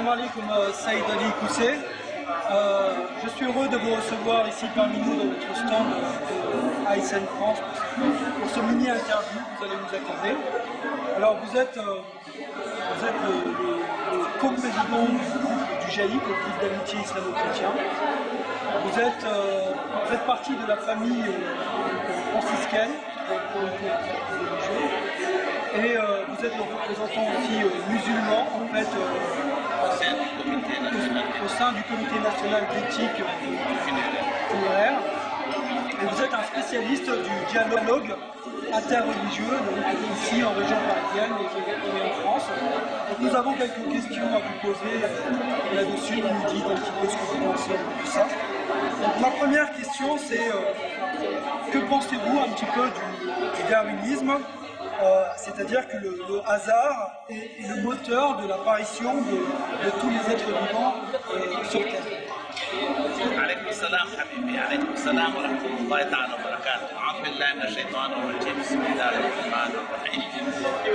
Salam alaikum, Saïd Ali Koussé. Je suis heureux de vous recevoir ici parmi nous dans votre stand de ASN France pour ce mini-interview que vous allez nous accorder. Alors vous êtes le co-président du GAIC, le groupe d'amitié islamo-chrétien. Vous êtes partie de la famille franciscaine et vous êtes le représentant aussi musulman en fait au sein du comité national d'éthique funéraire. Et vous êtes un spécialiste du dialogue interreligieux ici en région parisienne et en France. Donc nous avons quelques questions à vous poser là-dessus. Vous nous dites un petit peu ce que vous pensez de tout ça. Donc ma première question c'est que pensez-vous un petit peu du darwinisme, c'est-à-dire que le hasard est le moteur de l'apparition de tous les êtres vivants sur Terre. عليكم السلام حبيبي، عليكم السلام ورحمة الله تعالى وبركاته. أعوذ بالله من الشيطان الرجيم، بسم الله الرحمن الرحيم.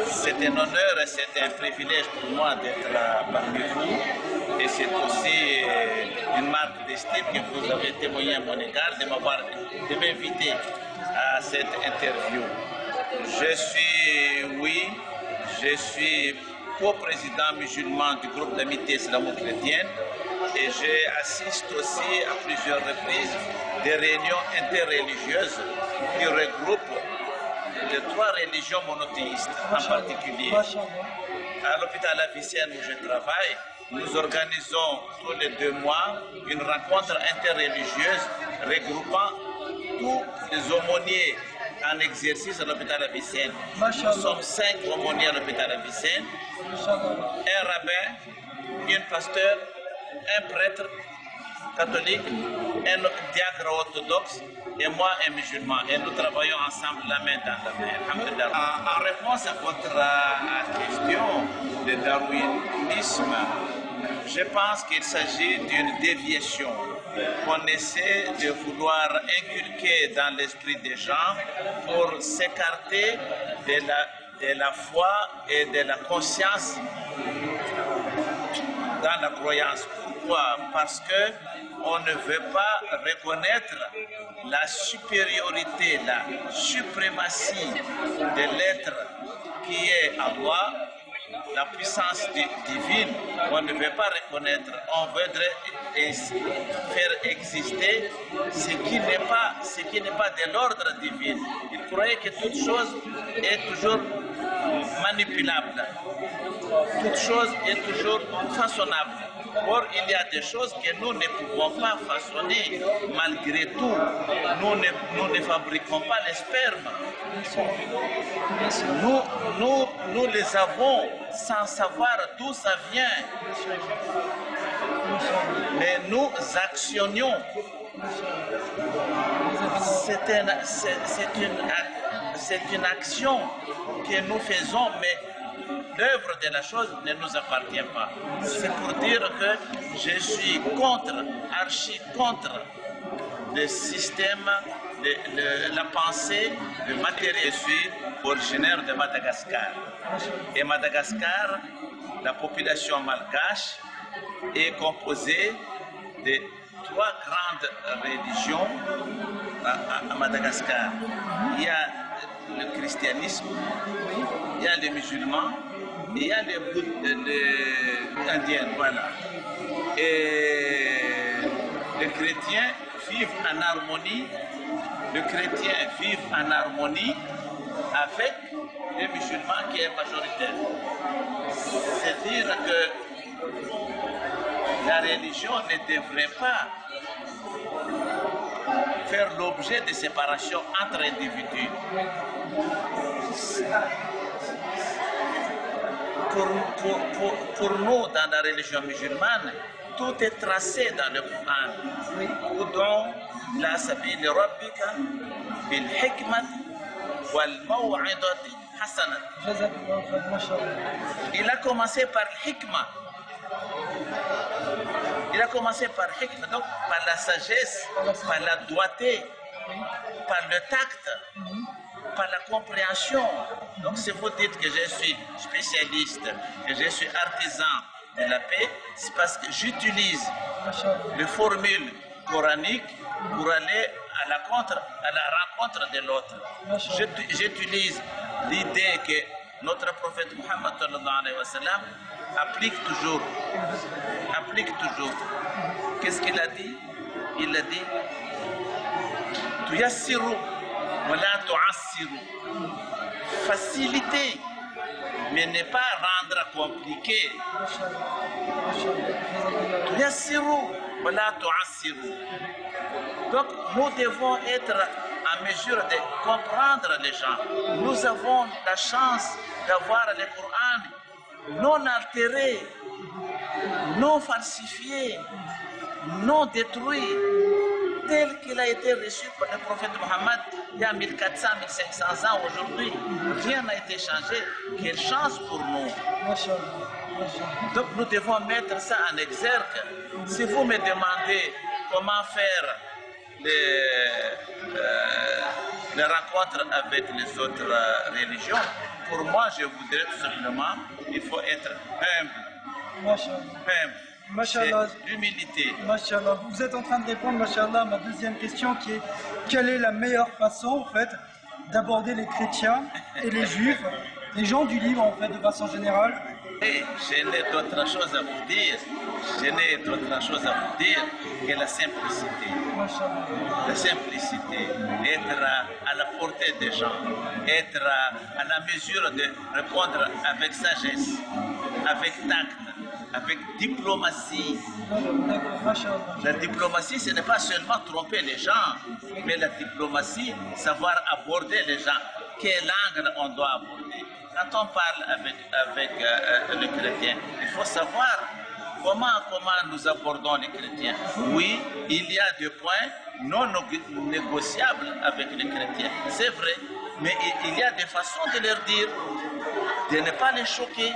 C'est un honneur et c'est un privilège pour moi d'être parmi vous. Et c'est aussi une marque d'estime que vous avez témoigné à mon égard de m'inviter à cette interview. Je suis co-président musulman du groupe d'amitié islamo-chrétienne et j'assiste aussi à plusieurs reprises des réunions interreligieuses qui regroupent les trois religions monothéistes en particulier. À l'hôpital Avicenne où je travaille, nous organisons tous les 2 mois une rencontre interreligieuse regroupant tous les aumôniers en exercice à l'hôpital Avicenne. Nous sommes 5 aumôniers à l'hôpital Avicenne, un rabbin, un pasteur, un prêtre catholique, un diacre orthodoxe et moi un musulman. Et nous travaillons ensemble la main dans la main. En réponse à votre question de darwinisme, je pense qu'il s'agit d'une déviation qu'on essaie de vouloir inculquer dans l'esprit des gens pour s'écarter de la foi et de la conscience dans la croyance. Pourquoi? Parce que on ne veut pas reconnaître la supériorité, la suprématie de l'être qui est Allah, la puissance divine. On ne veut pas reconnaître, on voudrait faire exister ce qui n'est pas de l'ordre divin. Il croyait que toute chose est toujours manipulable, toute chose est toujours façonnable. Or, il y a des choses que nous ne pouvons pas façonner malgré tout. Nous ne fabriquons pas les spermes. Nous les avons sans savoir d'où ça vient. Mais nous actionnons. C'est une action que nous faisons, mais l'œuvre de la chose ne nous appartient pas. C'est pour dire que je suis archi contre le système, la pensée, le matériel. Je suis originaire de Madagascar. Et Madagascar, la population malgache est composée de 3 grandes religions à Madagascar. Il y a le christianisme, il y a les musulmans, et il y a les indiens, voilà. Et les chrétiens vivent en harmonie, avec les musulmans qui est majoritaire. C'est dire que la religion ne devrait pas faire l'objet de séparation entre individus. Pour nous, dans la religion musulmane, tout est tracé dans le Coran. Ud'u ila sabili rabbika bil hikmati wal maw'idati hasanah. Il a commencé par l'hikma. Il a commencé par hikma, donc par la sagesse, par la doigté, par le tact, par la compréhension. Donc si vous dites que je suis spécialiste, que je suis artisan de la paix, c'est parce que j'utilise les formules coraniques pour aller à la rencontre de l'autre. J'utilise l'idée que notre prophète Muhammad applique toujours. Qu'est-ce qu'il a dit? Il a dit Tuyassiru wa la tu'assiru. Faciliter, mais ne pas rendre compliqué. Tuyassiru wa la tu'assiru. Donc nous devons être en mesure de comprendre les gens. Nous avons la chance d'avoir le Coran non altéré, non falsifié, non détruit, tel qu'il a été reçu par le prophète Mohammed il y a 1400, 1500 ans aujourd'hui. Rien n'a été changé. Quelle chance pour nous. Donc nous devons mettre ça en exergue. Si vous me demandez comment faire les rencontres avec les autres religions, pour moi, je voudrais tout simplement, il faut être humble. Machallah. L'humilité. Machallah. Vous êtes en train de répondre, machallah, à ma deuxième question qui est quelle est la meilleure façon, en fait, d'aborder les chrétiens et les juifs, les gens du livre, en fait, de façon générale? Et je n'ai d'autre chose à vous dire. Que la simplicité. La simplicité, être à la portée des gens, être à la mesure de répondre avec sagesse, avec tact, avec diplomatie. La diplomatie, ce n'est pas seulement tromper les gens, mais la diplomatie, savoir aborder les gens. Quelle langue on doit aborder? Quand on parle avec les chrétiens, il faut savoir comment nous abordons les chrétiens. Oui, il y a des points non négociables avec les chrétiens, c'est vrai, mais il y a des façons de leur dire, de ne pas les choquer.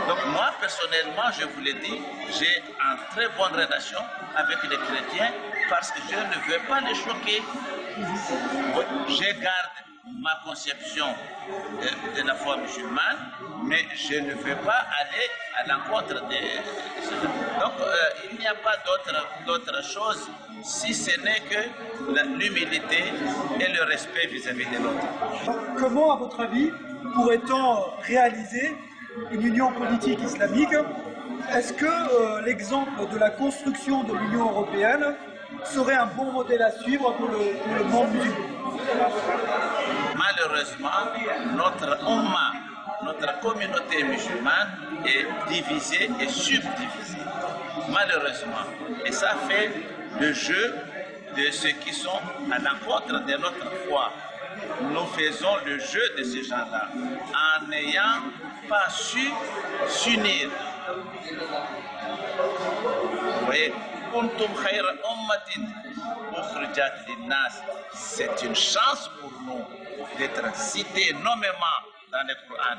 Donc moi, personnellement, je vous l'ai dit, j'ai une très bonne relation avec les chrétiens parce que je ne veux pas les choquer. Je garde ma conception de la foi musulmane, mais je ne veux pas aller à l'encontre de cela. Donc il n'y a pas d'autre chose si ce n'est que l'humilité et le respect vis-à-vis de l'autre. Comment, à votre avis, pourrait-on réaliser une union politique islamique? Est-ce que l'exemple de la construction de l'Union européenne serait un bon modèle à suivre pour le monde musulman? Malheureusement, notre Ummah, notre communauté musulmane est divisée et subdivisée. Malheureusement. Et ça fait le jeu de ceux qui sont à l'encontre de notre foi. Nous faisons le jeu de ces gens-là en n'ayant pas su s'unir. Vous voyez, c'est une chance pour nous d'être cités nommément dans le Coran.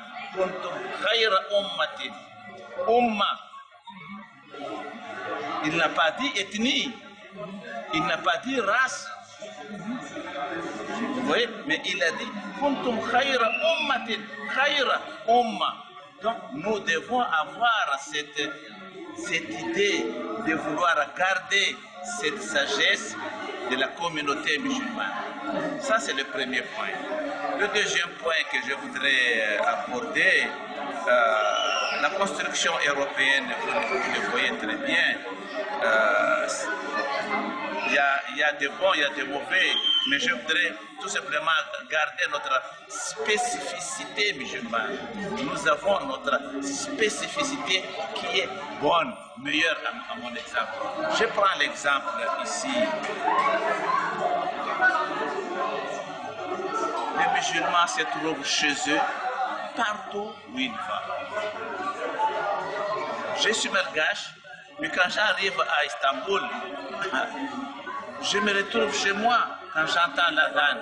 Umma. Il n'a pas dit ethnie, il n'a pas dit race. Vous voyez, mais il a dit kuntum khayra ummatin, khayra umma. Donc nous devons avoir cette idée de vouloir garder cette sagesse de la communauté musulmane. Ça, c'est le premier point. Le deuxième point que je voudrais aborder, la construction européenne, vous le voyez très bien, il y a des bons, il y a des mauvais, mais je voudrais tout simplement garder notre spécificité musulmane. Nous avons notre spécificité qui est bonne, meilleure à mon exemple. Je prends l'exemple ici. Les musulmans se trouvent chez eux, partout où ils vont. Je suis malgache, mais quand j'arrive à Istanbul, je me retrouve chez moi quand j'entends l'adhan,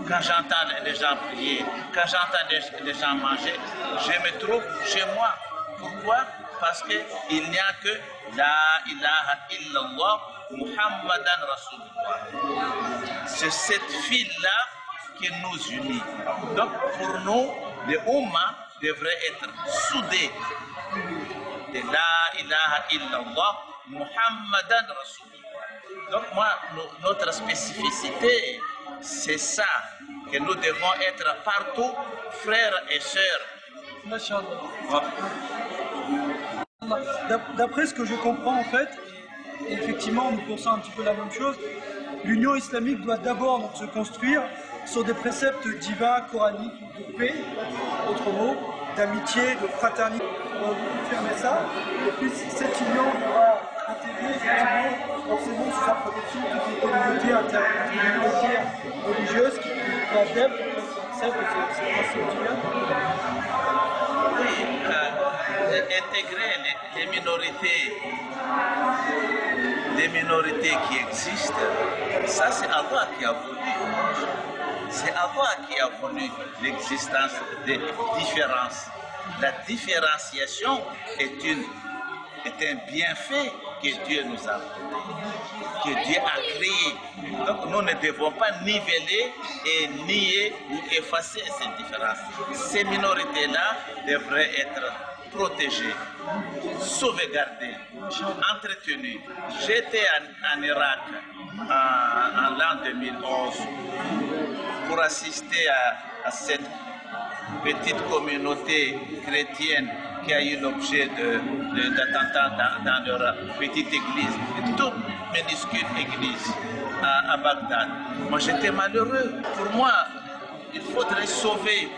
quand j'entends les gens prier, quand j'entends les gens manger. Je me trouve chez moi. Pourquoi? Parce qu'il n'y a que La ilaha illallah Muhammadan Rasulullah. C'est cette file-là qui nous unit. Donc pour nous, les Ummah devraient être soudés. de La ilaha illallah Muhammadan Rasulullah. Donc moi, notre spécificité, c'est ça, que nous devons être partout, frères et sœurs. Masha'Allah. D'après ce que je comprends en fait, et effectivement nous pensons un petit peu la même chose, l'Union islamique doit d'abord donc se construire sur des préceptes divins, coraniques, de paix, autre mot, d'amitié, de fraternité, pour confirmer ça. Et puis cette union doit intégrer effectivement, forcément sous sa protection, toutes les communautés religieuses qui adeptent ces principes divins. Oui, intégrer les minorités qui existent, ça c'est Allah qui a voulu. C'est Allah qui a voulu l'existence des différences. La différenciation est un bienfait que Dieu nous a donné, que Dieu a créé. Donc nous ne devons pas niveler et nier ou effacer ces différences. Ces minorités-là devraient être protégées, sauvegardées, entretenues. J'étais en Irak en l'an 2011 pour assister à cette petite communauté chrétienne qui a eu l'objet d'attentats dans leur petite église, une toute minuscule église à Bagdad. Moi j'étais malheureux. Pour moi, il faudrait sauver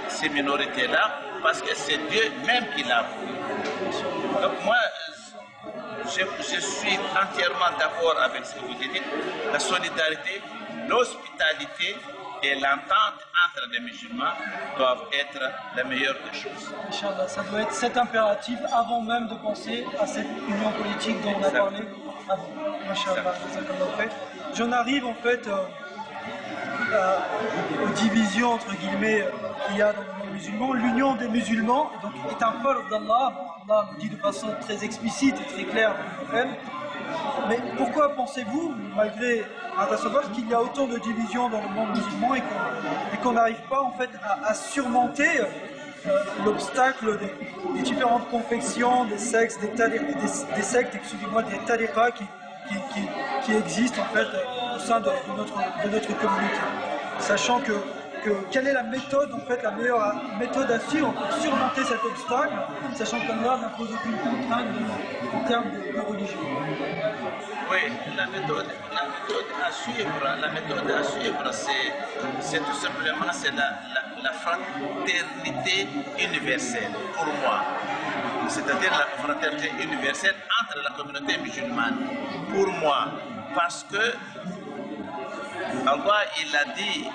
ces minorités-là parce que c'est Dieu même qui l'a voulu. Donc moi, je suis entièrement d'accord avec ce que vous dites. La solidarité, l'hospitalité et l'entente entre les musulmans doivent être la meilleure des choses. Inch'Allah, ça doit être cet impératif avant même de penser à cette union politique dont on a parlé avant. Inch'Allah, j'en arrive en fait aux divisions entre guillemets qu'il y a dans le monde musulman. L'union des musulmans donc, est un peuple d'Allah. Allah nous dit de façon très explicite et très claire dans le prophète. Mais pourquoi pensez-vous, malgré qu'il y a autant de divisions dans le monde musulman et qu'on n'arrive pas en fait à surmonter l'obstacle des différentes confessions, des sectes, des sectes, excusez-moi, des tariqas qui existent en fait au sein de notre communauté, sachant que quelle est la méthode, en fait, la meilleure méthode à suivre pour surmonter cet obstacle, sachant qu'Allah n'impose aucune contrainte en termes de religion. Oui, la méthode à suivre, c'est tout simplement la fraternité universelle, pour moi. C'est-à-dire la fraternité universelle entre la communauté musulmane, pour moi. Parce que Allah, il a dit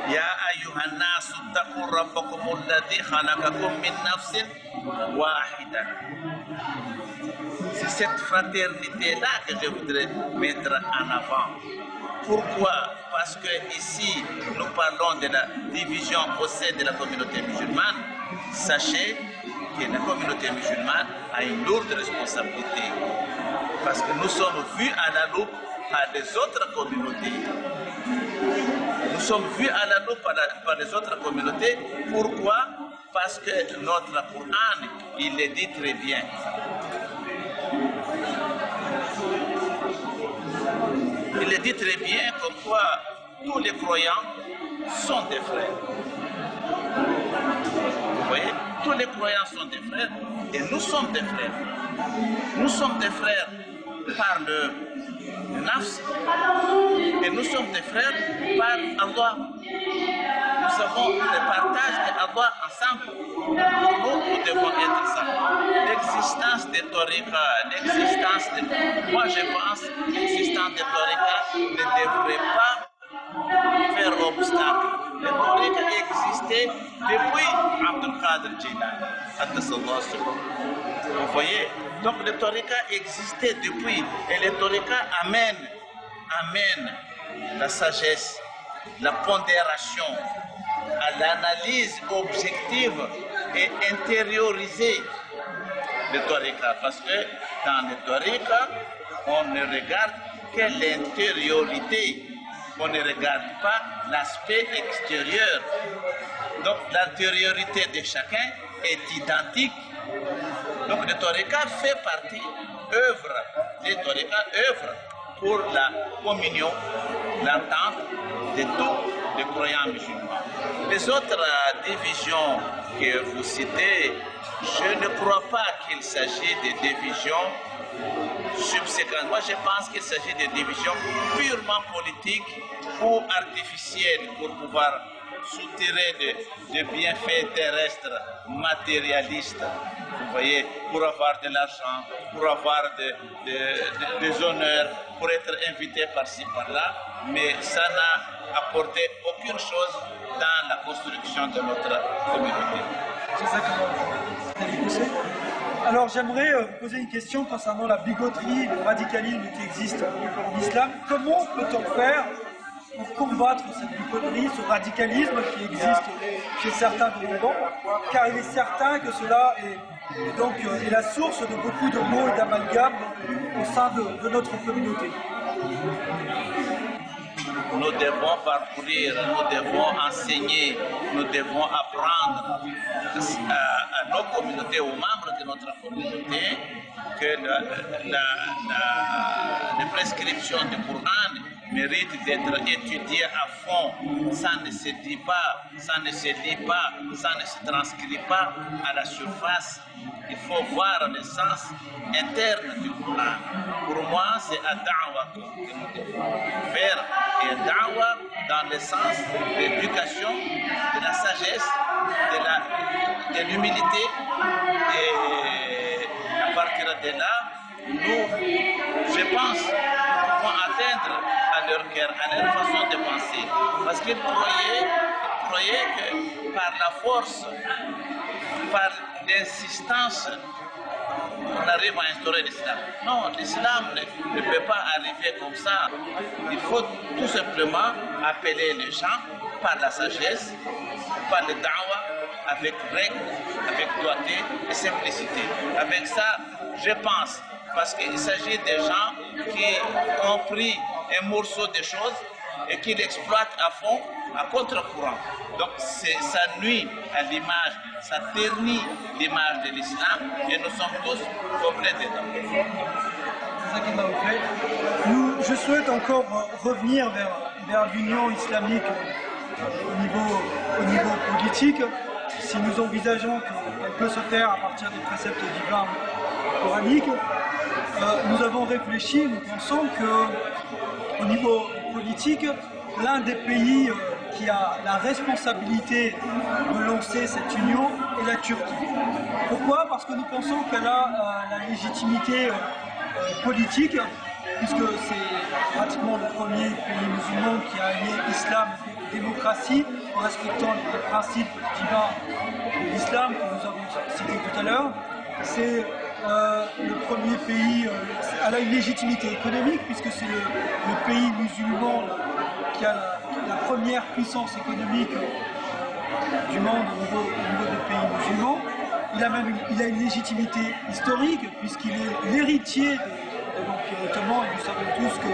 Ya ayyuhan nasu taqu rabbakum alladhi khalaqakum min nafsin wahida. C'est cette fraternité-là que je voudrais mettre en avant. Pourquoi? Parce que ici, nous parlons de la division au sein de la communauté musulmane. Sachez que la communauté musulmane a une lourde responsabilité. Parce que nous sommes vus à la loupe par les autres communautés. Nous sommes vus à la loupe par les autres communautés. Pourquoi? Parce que notre Coran, il le dit très bien. Il le dit très bien comme quoi tous les croyants sont des frères. Vous voyez? Tous les croyants sont des frères et nous sommes des frères. Nous sommes des frères par le nafs et nous sommes des frères par Allah. Nous avons le partage d'Allah ensemble. Nous devons être ça. L'existence des tariqas, moi je pense que l'existence des tariqas ne devrait pas faire obstacle. Les tariqas existaient depuis Abdul Qadir Jilani. Vous voyez? Donc les tariqas existaient depuis et les tariqas amènent la sagesse, la pondération, à l'analyse objective et intériorisée des tariqas. Parce que dans les tariqas, on ne regarde que l'intériorité, on ne regarde pas l'aspect extérieur. Donc l'intériorité de chacun est identique Donc le Torika fait partie, les Torika œuvrent pour la communion, l'entente de tous les croyants musulmans. Les autres divisions que vous citez, je ne crois pas qu'il s'agit de divisions subséquentes. Moi, je pense qu'il s'agit de divisions purement politiques ou artificielles pour pouvoir soutirer des bienfaits terrestres, matérialistes, vous voyez, pour avoir de l'argent, pour avoir des honneurs, pour être invité par-ci, par-là, mais ça n'a apporté aucune chose dans la construction de notre communauté. Alors j'aimerais vous poser une question concernant la bigoterie, le radicalisme qui existe en islam. Comment peut-on faire pour combattre cette bigoterie, ce radicalisme qui existe chez certains musulmans, car il est certain que cela est la source de beaucoup de maux et d'amalgames au sein de notre communauté. Nous devons parcourir, nous devons enseigner, nous devons apprendre à nos communautés, aux membres de notre communauté, que les prescriptions du Coran méritent d'être étudiées à fond. Ça ne se dit pas, ça ne se lit pas, ça ne se transcrit pas à la surface. Il faut voir le sens interne du Coran. Pour moi, c'est un da'wah que nous devons faire. Et un da'wah dans le sens de l'éducation, de la sagesse, de l'humilité. Et à partir de là, nous, je pense, pouvons atteindre à leur cœur, à leur façon de penser. Parce qu'ils croyaient que par la force, par l'insistance, on arrive à instaurer l'islam. Non, l'islam ne peut pas arriver comme ça. Il faut tout simplement appeler les gens par la sagesse, par le da'wah, avec règle, avec doigté et simplicité. Avec ça, je pense, parce qu'il s'agit des gens qui ont pris un morceau de choses et qui l'exploitent à fond, à contre-courant. Donc ça nuit à l'image, ça ternit l'image de l'islam et nous sommes tous complets dedans. Je souhaite encore revenir vers l'union islamique au niveau politique. Si nous envisageons qu'elle peut se faire à partir des préceptes divins coraniques, nous avons réfléchi, nous pensons qu'au niveau politique, l'un des pays qui a la responsabilité de lancer cette union est la Turquie. Pourquoi? Parce que nous pensons qu'elle a la légitimité politique, puisque c'est pratiquement le premier pays musulman qui a allié islam et démocratie en respectant les principes divins de l'islam que nous avons cités tout à l'heure. C'est le premier pays, elle a une légitimité économique puisque c'est le pays musulman qui a la première puissance économique du monde au niveau des pays musulmans. Il a une légitimité historique puisqu'il est l'héritier de l'Empire ottoman et nous savons tous que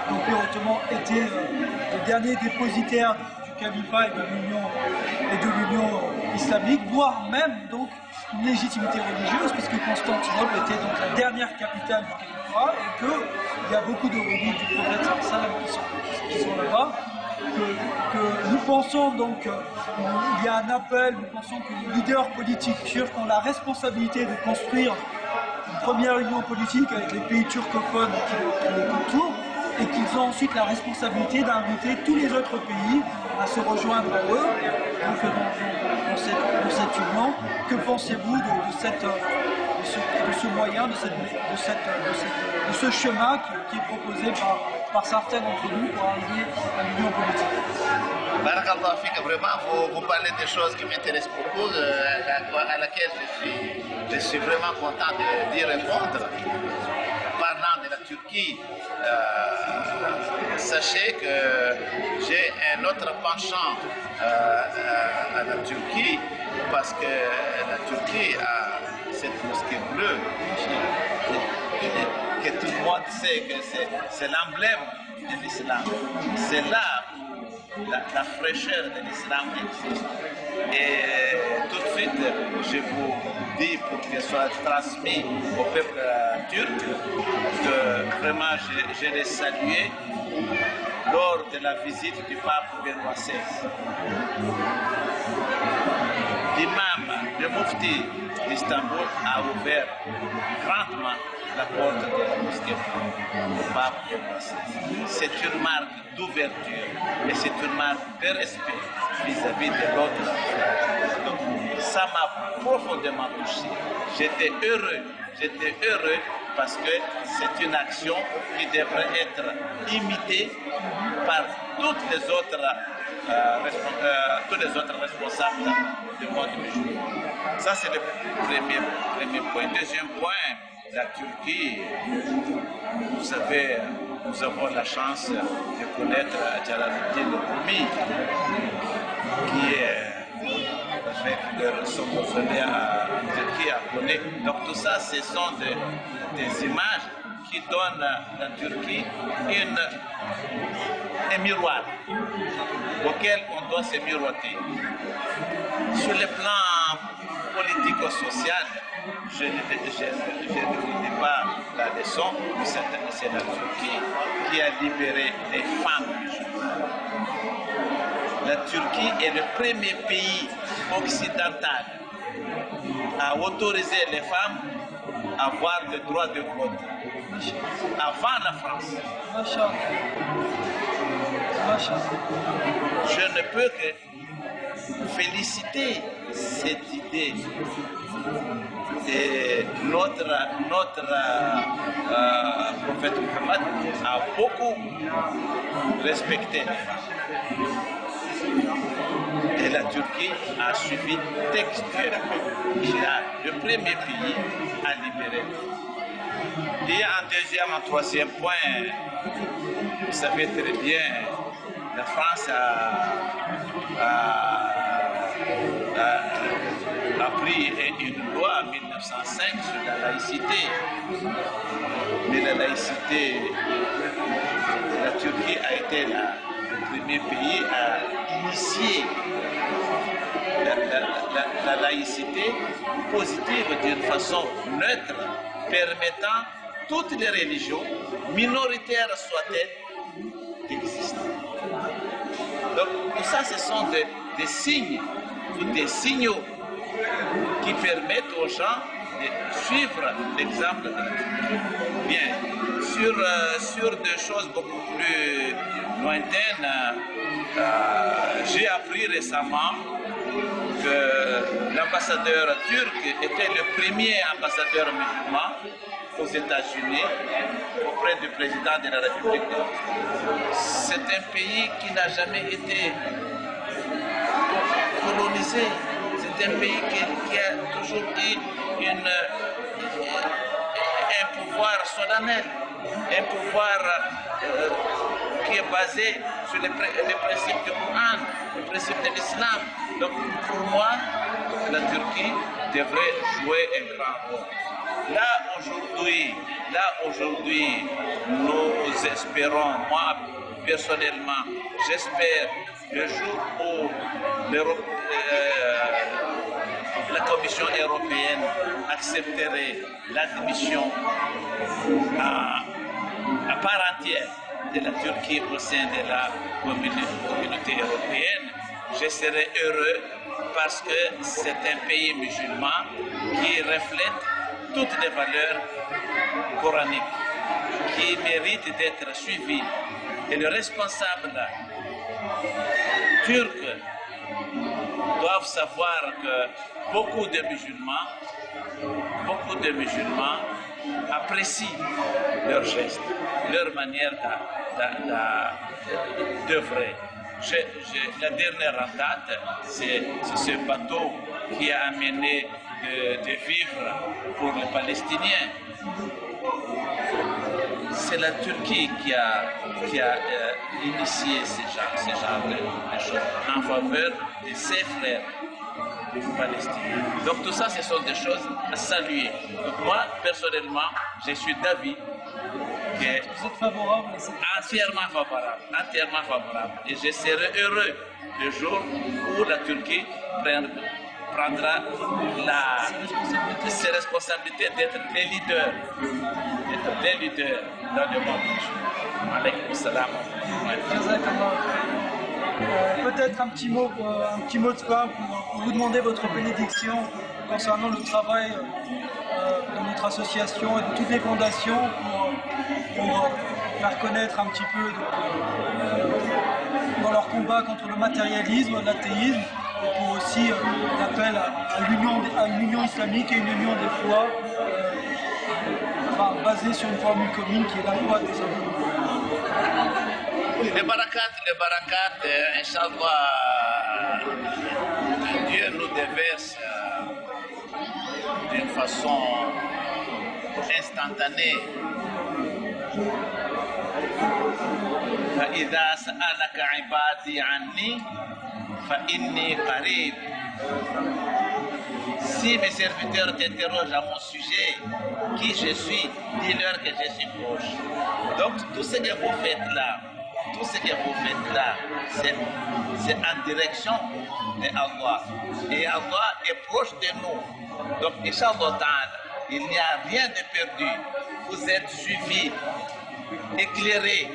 l'Empire ottoman était le dernier dépositaire du califat et de l'Union islamique, voire même donc une légitimité religieuse puisque Constantinople était donc la dernière capitale du califat et qu'il y a beaucoup de reliques du prophète qui sont là-bas. Que nous pensons donc qu'il y a un appel, nous pensons que les leaders politiques turcs ont la responsabilité de construire une première union politique avec les pays turcophones qui les entourent et qu'ils ont ensuite la responsabilité d'inviter tous les autres pays à se rejoindre à eux donc dans cette union. Que pensez-vous de ce moyen, de ce chemin qui est proposé par certains d'entre nous pour arriver à l'union politique? Barakallah Fik, vraiment, vous parlez des choses qui m'intéressent beaucoup, à laquelle je suis vraiment content d'y répondre. Parlant de la Turquie, sachez que j'ai un autre penchant à la Turquie, parce que la Turquie a cette mosquée bleue que tout le monde sait que c'est l'emblème de l'islam. C'est là la fraîcheur de l'islam existe. Et tout de suite, je vous dis pour que ce soit transmis au peuple turc que vraiment je l'ai salué lors de la visite du pape Benoît XVI. L'imam, le mufti d'Istanbul a ouvert grandement la porte de la mosquée au pape Benoît XVI. C'est une marque d'ouverture et c'est une marque de respect vis-à-vis de l'autre. Donc ça m'a profondément touché. J'étais heureux parce que c'est une action qui devrait être imitée par toutes les autres responsables du monde musulman. Ça, c'est le premier point. Deuxième point, la Turquie, vous savez, nous avons la chance de connaître Jalaluddin Rumi, qui est avec son mausolée en Turquie, à Koné. Donc tout ça, ce sont des images qui donnent à la Turquie un miroir auquel on doit se miroiter. Sur le plan politico-social, je ne dis pas la leçon, c'est la Turquie qui a libéré les femmes musulmanes. La Turquie est le premier pays occidental à autoriser les femmes à avoir le droit de vote avant la France. Je ne peux que féliciter cette idée. Et notre prophète Muhammad a beaucoup respecté les femmes. Et la Turquie a suivi textuellement. C'est le premier pays à libérer. Et en deuxième, en troisième point, vous savez très bien, la France a pris une loi en 1905 sur la laïcité. Mais la laïcité, la Turquie a été le premier pays à initier la laïcité positive d'une façon neutre, permettant toutes les religions, minoritaires soient-elles, d'exister. Donc tout ça, ce sont des signes, des signaux qui permettent aux gens de suivre l'exemple de la Turquie. Bien, sur des choses beaucoup plus lointaines, j'ai appris récemment que l'ambassadeur turc était le premier ambassadeur musulman aux États-Unis auprès du président de la République. C'est un pays qui n'a jamais été colonisé. C'est un pays qui a toujours eu un pouvoir solennel, un pouvoir qui est basé sur les principes du Coran, les principes de l'islam. Donc pour moi, la Turquie devrait jouer un grand rôle. Là aujourd'hui, nous espérons, moi personnellement, j'espère le jour où la Commission européenne accepterait l'admission à part entière de la Turquie au sein de la communauté européenne, je serai heureux parce que c'est un pays musulman qui reflète toutes les valeurs coraniques, qui mérite d'être suivi. Et les responsables turcs doivent savoir que beaucoup de musulmans apprécient leurs gestes, leur manière d'œuvrer. La dernière attaque, c'est ce bateau qui a amené de vivres pour les Palestiniens. C'est la Turquie qui a initié ce genre de choses en faveur de ses frères palestiniens. Donc tout ça, ce sont des choses à saluer. Donc moi, personnellement, je suis d'avis Vous êtes favorable à cette... Entièrement favorable. Et je serai heureux le jour où la Turquie prendra ses responsabilités d'être des leaders dans le monde. Alaykoum salam. Peut-être un petit mot de fin pour vous demander votre bénédiction concernant le travail de notre association et de toutes les fondations pour faire connaître un petit peu dans leur combat contre le matérialisme, l'athéisme, et pour aussi l'appel à l'union islamique et une union des foi basée sur une formule commune qui est la foi des hommes. Les barakat, Inch'Allah, Dieu nous déverse d'une façon instantanée. فإذا سألك عبادي عني فإني قريب. Si mes serviteurs t'interrogent à mon sujet, qui je suis, dis-leur que je suis proche. Donc tout ce que vous faites là, c'est en direction d'Allah. Et Allah est proche de nous. Donc, Inch'Allah ta'ala, il n'y a rien de perdu. Vous êtes suivis, éclairés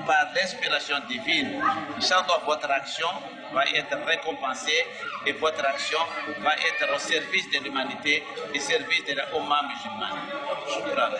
par l'inspiration divine. Inch'Allah, votre action va être récompensée et votre action va être au service de l'humanité et au service de la Ummah musulmane. Shukran.